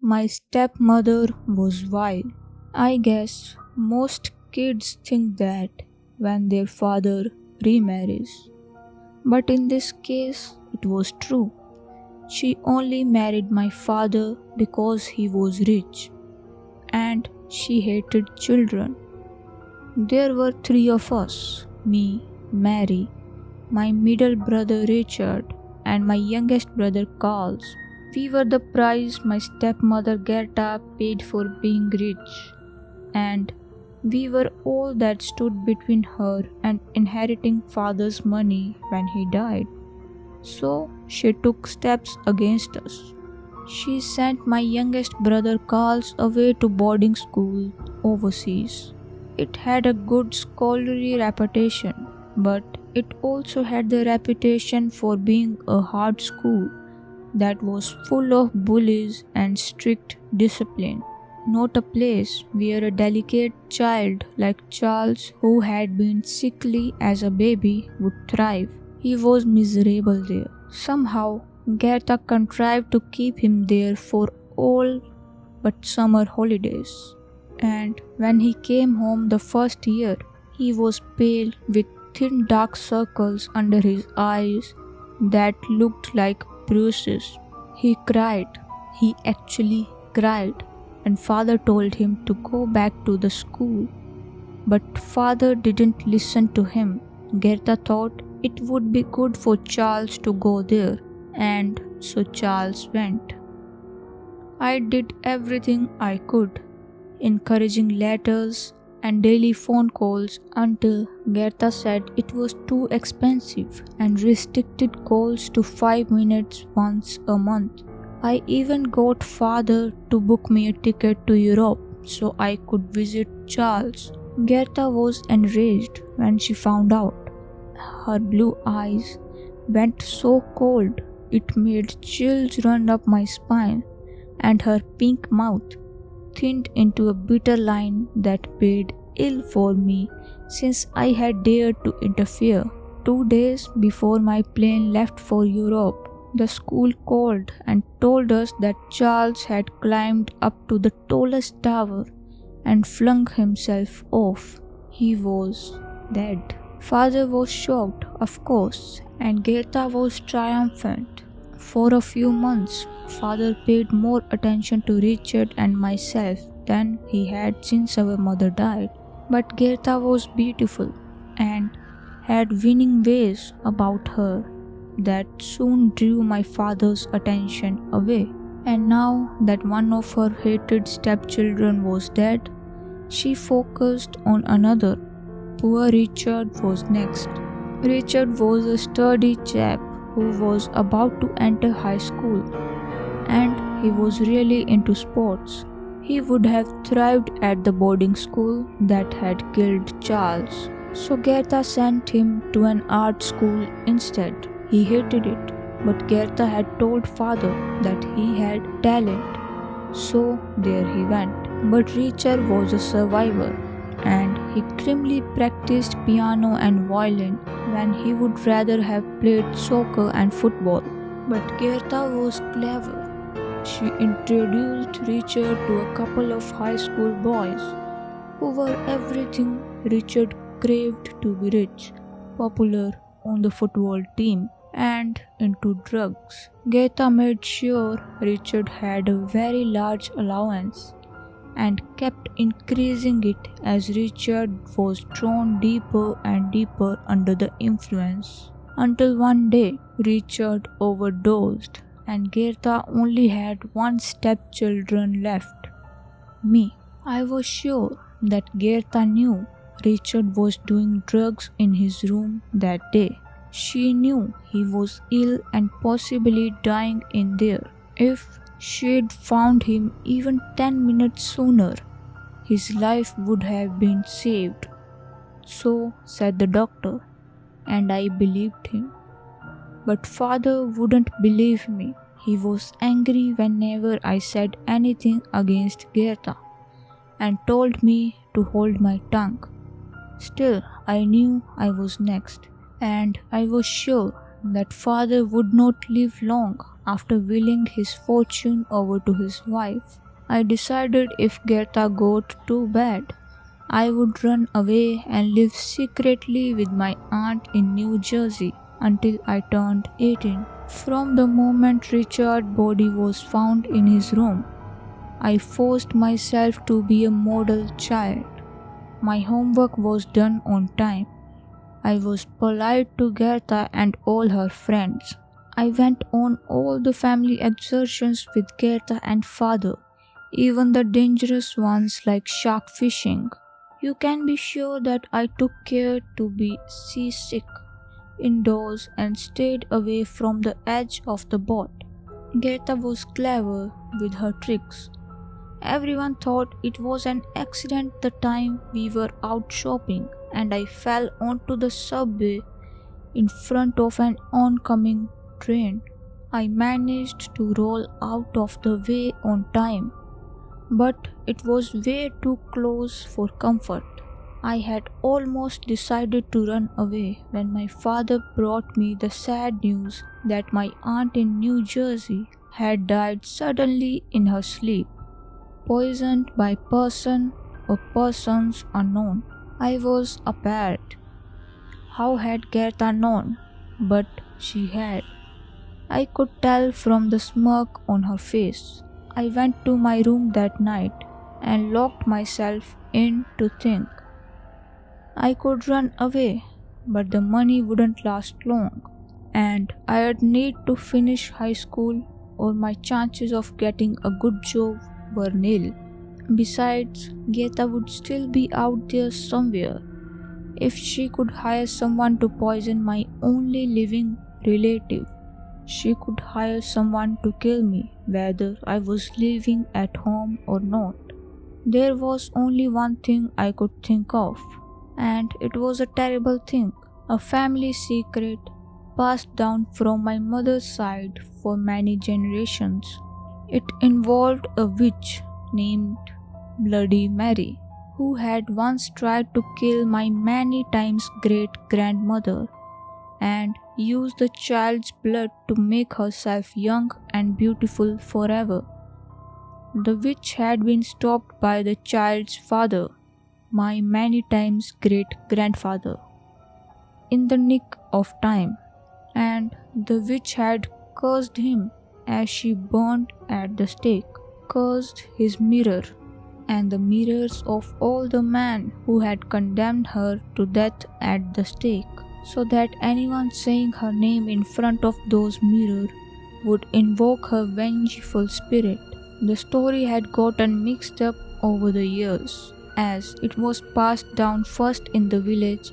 My stepmother was wild. I guess most kids think that when their father remarries. But in this case, it was true. She only married my father because he was rich, and she hated children. There were three of us: me, Mary, my middle brother Richard, and my youngest brother Carl. We were the price my stepmother Gerda paid for being rich, and we were all that stood between her and inheriting father's money when he died. So she took steps against us. She sent my youngest brother Carl away to boarding school overseas. It had a good scholarly reputation, but it also had the reputation for being a hard school that was full of bullies and strict discipline. Not a place where a delicate child like Charles, who had been sickly as a baby, would thrive. He was miserable there. Somehow, Gerda contrived to keep him there for all but summer holidays. And when he came home the first year, he was pale with thin dark circles under his eyes that looked like bruises. He cried. He actually cried. And father told him to go back to the school. But father didn't listen to him. Gerda thought it would be good for Charles to go there, and so Charles went. I did everything I could, encouraging letters and daily phone calls until Gerda said it was too expensive and restricted calls to 5 minutes once a month. I even got father to book me a ticket to Europe so I could visit Charles. Gerda was enraged when she found out. Her blue eyes went so cold it made chills run up my spine, and her pink mouth thinned into a bitter line that paid ill for me since I had dared to interfere. 2 days before my plane left for Europe, the school called and told us that Charles had climbed up to the tallest tower and flung himself off. He was dead. Father was shocked, of course, and Gerda was triumphant. For a few months, father paid more attention to Richard and myself than he had since our mother died. But Gerda was beautiful and had winning ways about her that soon drew my father's attention away. And now that one of her hated stepchildren was dead, she focused on another. Poor Richard was next. Richard was a sturdy chap who was about to enter high school, and he was really into sports. He would have thrived at the boarding school that had killed Charles. So Gerda sent him to an art school instead. He hated it, but Gerda had told father that he had talent. So there he went. But Richard was a survivor, and he grimly practiced piano and violin when he would rather have played soccer and football. But Gerda was clever. She introduced Richard to a couple of high school boys who were everything Richard craved to be: rich, popular, on the football team, and into drugs. Gerda made sure Richard had a very large allowance and kept increasing it as Richard was drawn deeper and deeper under the influence. Until one day, Richard overdosed and Gerda only had one stepchildren left: me. I was sure that Gerda knew Richard was doing drugs in his room that day. She knew he was ill and possibly dying in there. If she'd found him even 10 minutes sooner, his life would have been saved. So said the doctor, and I believed him. But father wouldn't believe me. He was angry whenever I said anything against Gerda and told me to hold my tongue. Still, I knew I was next, and I was sure that father would not live long after willing his fortune over to his wife. I decided if Gertha got too bad, I would run away and live secretly with my aunt in New Jersey until I turned 18. From the moment Richard's body was found in his room, I forced myself to be a model child. My homework was done on time. I was polite to Gertha and all her friends. I went on all the family excursions with Gertha and father, even the dangerous ones like shark fishing. You can be sure that I took care to be seasick indoors and stayed away from the edge of the boat. Gertha was clever with her tricks. Everyone thought it was an accident the time we were out shopping and I fell onto the subway in front of an oncoming train. I managed to roll out of the way on time, but it was way too close for comfort. I had almost decided to run away when my father brought me the sad news that my aunt in New Jersey had died suddenly in her sleep, poisoned by person or persons unknown. I was appalled. How had Gertha known? But she had. I could tell from the smirk on her face. I went to my room that night and locked myself in to think. I could run away, but the money wouldn't last long, and I'd need to finish high school or my chances of getting a good job were nil. Besides, Gertha would still be out there somewhere. If she could hire someone to poison my only living relative, she could hire someone to kill me whether I was living at home or not. There was only one thing I could think of, and it was a terrible thing, a family secret passed down from my mother's side for many generations. It involved a witch named Bloody Mary, who had once tried to kill my many times great-grandmother and used the child's blood to make herself young and beautiful forever. The witch had been stopped by the child's father, my many times great-grandfather, in the nick of time, and the witch had cursed him as she burned at the stake, cursed his mirror and the mirrors of all the men who had condemned her to death at the stake, so that anyone saying her name in front of those mirrors would invoke her vengeful spirit. The story had gotten mixed up over the years, as it was passed down first in the village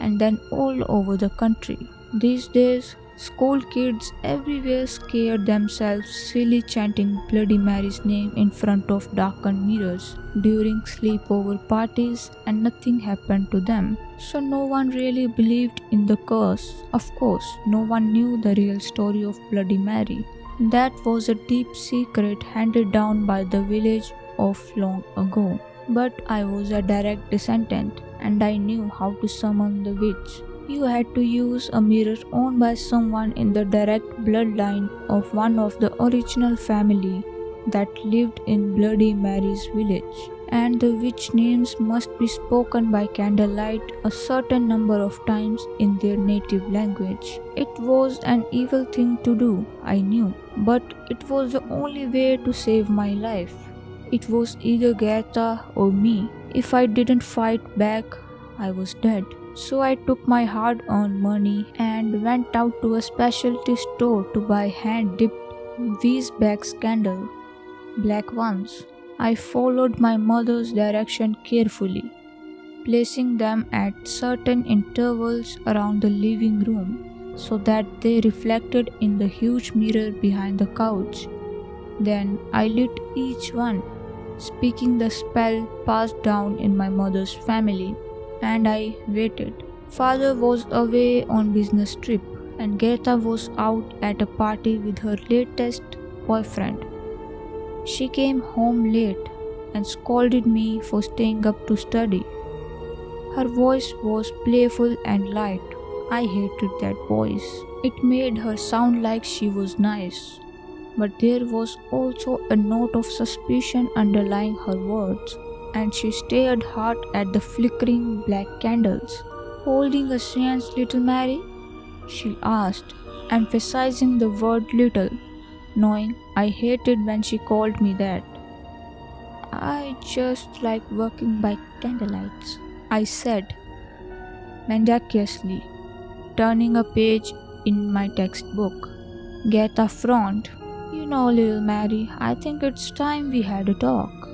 and then all over the country. These days, school kids everywhere scare themselves silly chanting Bloody Mary's name in front of darkened mirrors during sleepover parties, and nothing happened to them. So no one really believed in the curse. Of course, no one knew the real story of Bloody Mary. That was a deep secret handed down by the village of long ago. But I was a direct descendant, and I knew how to summon the witch. You had to use a mirror owned by someone in the direct bloodline of one of the original family that lived in Bloody Mary's village, and the witch names must be spoken by candlelight a certain number of times in their native language. It was an evil thing to do, I knew, but it was the only way to save my life. It was either Gertha or me. If I didn't fight back, I was dead. So I took my hard-earned money and went out to a specialty store to buy hand-dipped Wiesback's candle, black ones. I followed my mother's direction carefully, placing them at certain intervals around the living room so that they reflected in the huge mirror behind the couch. Then I lit each one, speaking the spell passed down in my mother's family, and I waited. Father was away on business trip, and Gertha was out at a party with her latest boyfriend. She came home late and scolded me for staying up to study. Her voice was playful and light. I hated that voice. It made her sound like she was nice. but there was also a note of suspicion underlying her words, and she stared hard at the flickering black candles. "Holding a chance, little Mary?" she asked, emphasizing the word little, knowing I hated when she called me that. "I just like working by candlelights," I said, mendaciously, turning a page in my textbook. Gerda frowned. "You know, little Mary, I think it's time we had a talk,"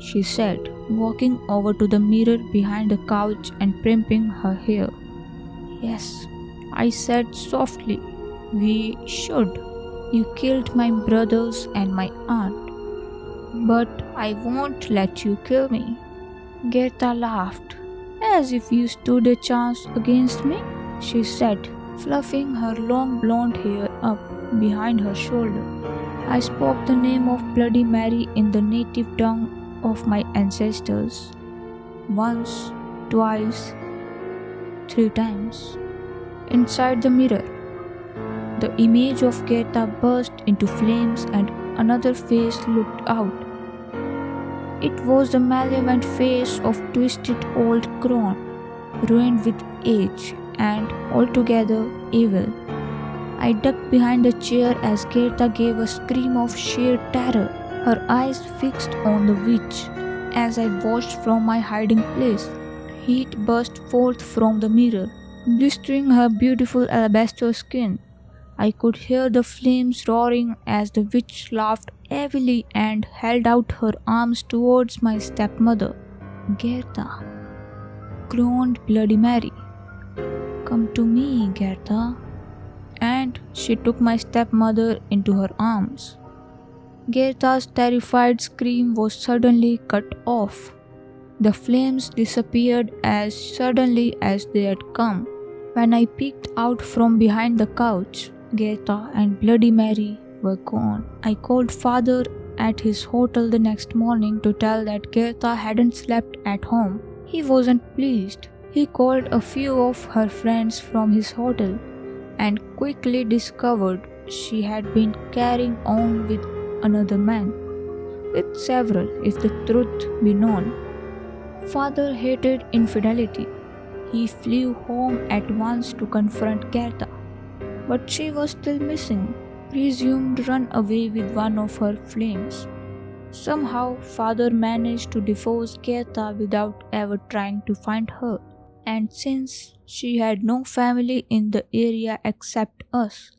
she said, walking over to the mirror behind the couch and primping her hair. "Yes," I said softly, "we should. You killed my brothers and my aunt. But I won't let you kill me." Gerda laughed. "As if you stood a chance against me," she said, fluffing her long blonde hair up behind her shoulder. I spoke the name of Bloody Mary in the native tongue of my ancestors. Once, twice, 3 times. Inside the mirror, the image of Gerda burst into flames and another face looked out. It was the malevolent face of twisted old crone, ruined with age and altogether evil. I ducked behind the chair as Gerda gave a scream of sheer terror, her eyes fixed on the witch. As I watched from my hiding place, heat burst forth from the mirror, blistering her beautiful alabaster skin. I could hear the flames roaring as the witch laughed heavily and held out her arms towards my stepmother. "Gerda," groaned Bloody Mary. "Come to me, Gerda." And she took my stepmother into her arms. Gerda's terrified scream was suddenly cut off. The flames disappeared as suddenly as they had come. When I peeked out from behind the couch, Gerda and Bloody Mary were gone. I called father at his hotel the next morning to tell that Gerda hadn't slept at home. He wasn't pleased. He called a few of her friends from his hotel and quickly discovered she had been carrying on with another man, with several, if the truth be known. Father hated infidelity. He flew home at once to confront Gerda, but she was still missing, presumed run away with one of her flames. Somehow, father managed to divorce Gerda without ever trying to find her, and since she had no family in the area except us,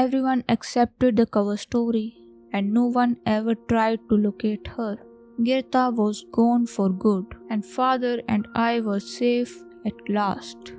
everyone accepted the cover story, and no one ever tried to locate her. Gerda was gone for good, and father and I were safe at last.